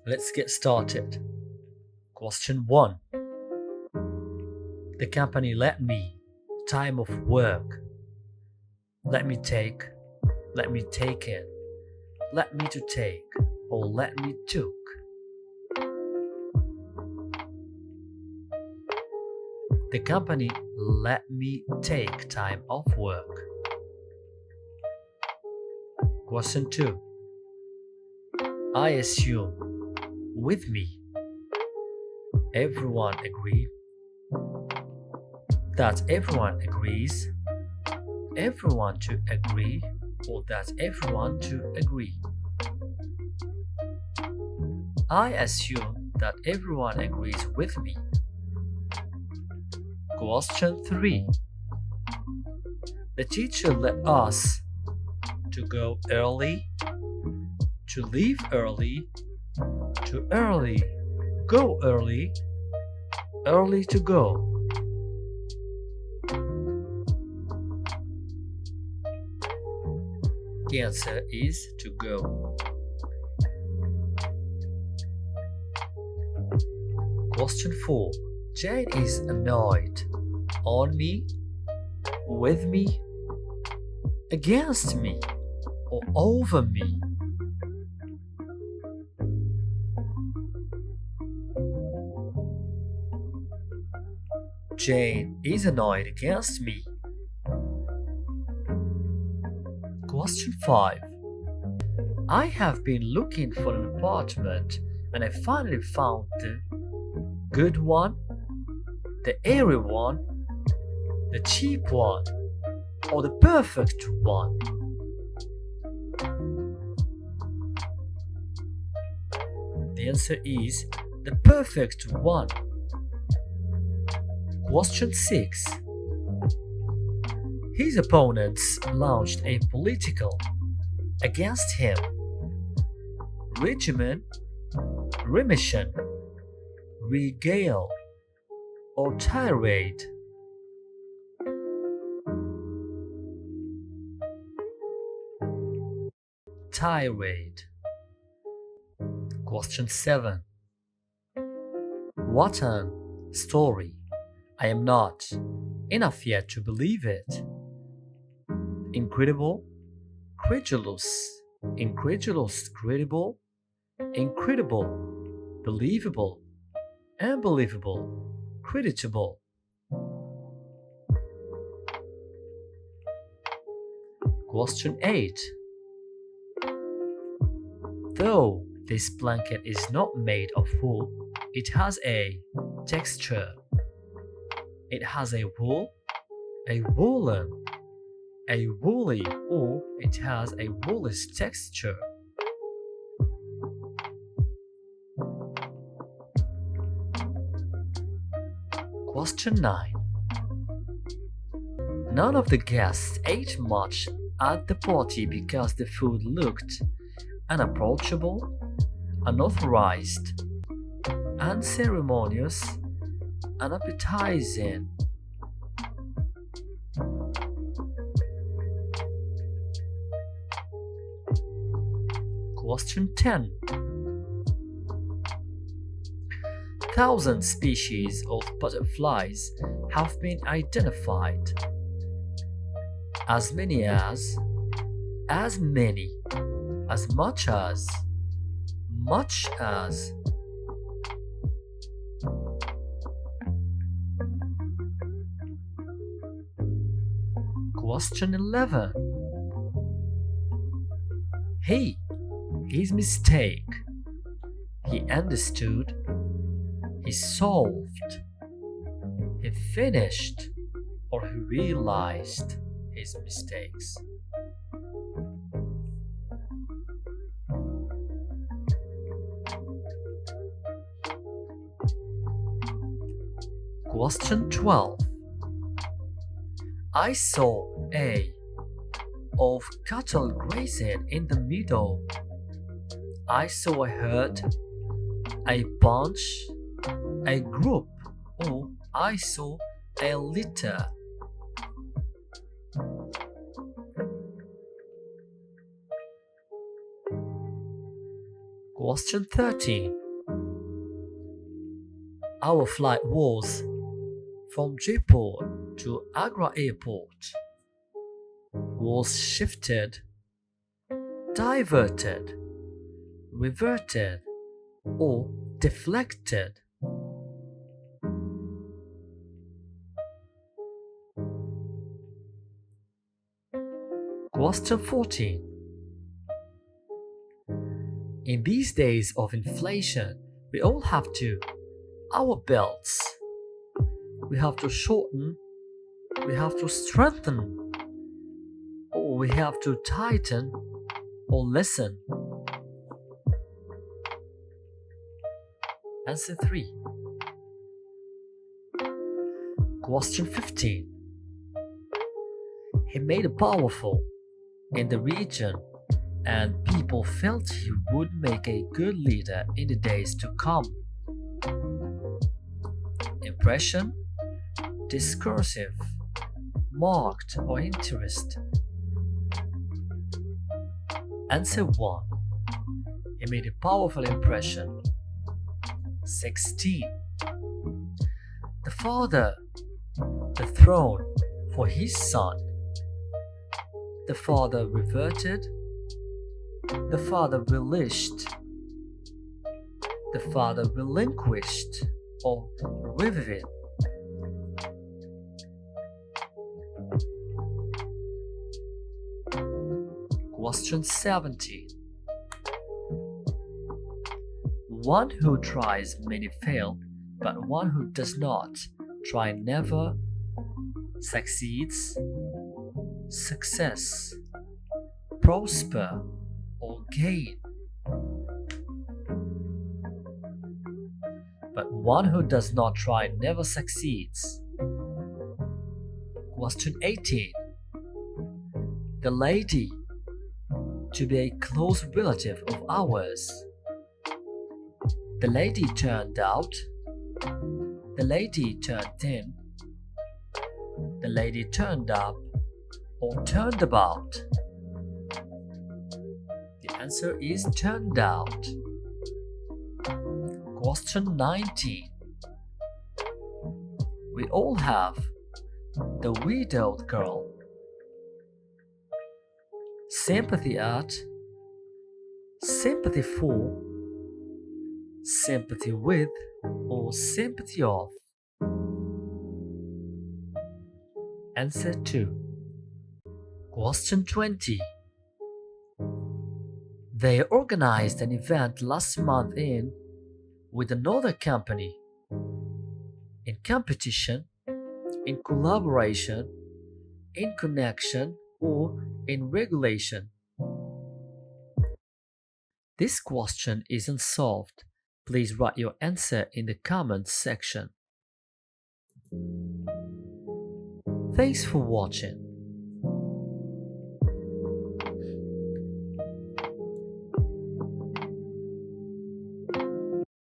Let's get started. Question 1. The company let me time of work. Let me take, let me taken, let me to take, or let me took. The company let me take time off work. Question 2. I assume with me. Everyone agreed. That everyone agrees. Everyone to agree, or that everyone to agree. I assume that everyone agrees with me. Question 3. The teacher let us to go early, to leave early, to early, go early, early to go. The answer is to go. Question 4. Jane is annoyed. On me, with me, against me, or over me. Jane is annoyed against me. Question 5. I have been looking for an apartment and I finally found the good one, the airy one, the cheap one, or the perfect one. The answer is the perfect one. Question 6. His opponents launched a political against him. Regimen, remission, regale, or tirade. Tirade. Question 7. What an story. I am not enough yet to believe it. Incredible, credulous, incredulous, credible, incredible, believable, unbelievable, creditable. Question 8. Though this blanket is not made of wool, it has a texture. It has a wool, a woolen, a woolly, or it has a woolish texture. Question 9. None of the guests ate much at the party because the food looked unapproachable, unauthorized, unceremonious, unappetizing. Question 10. Thousand species of butterflies have been identified. As many as many, as much as, much as. Question 11. His mistake. He understood. He solved. He finished, or he realized his mistakes. Question 12. I saw a of cattle grazing in the meadow. I saw a herd, a bunch, a group, or I saw a litter. Question 13. Our flight was from Jaipur to Agra Airport. Was shifted, diverted, reverted, or deflected. Question 14. In these days of inflation, we all have to our belts. We have to shorten, we have to strengthen, or we have to tighten or listen. Answer 3. Question 15. He made it powerful in the region, and people felt he would make a good leader in the days to come. Impression, discursive, marked, or interest. Answer 1. He made a powerful impression. 16. The father, the throne for his son. The father reverted. The father relished. The father relinquished or revived. Question 17. One who tries many fail, but one who does not try never succeeds, success, prosper, or gain. But one who does not try never succeeds. Question 18. The lady, to be a close relative of ours. The lady turned out. The lady turned thin. The lady turned up or turned about. The answer is turned out. Question 19. We all have the widowed girl. Sympathy at, sympathy for, sympathy with, or sympathy of. Answer 2. Question 20. They organized an event last month with another company. In competition, in collaboration, in connection, or in regulation. This question isn't solved. Please write your answer in the comments section. Thanks for watching.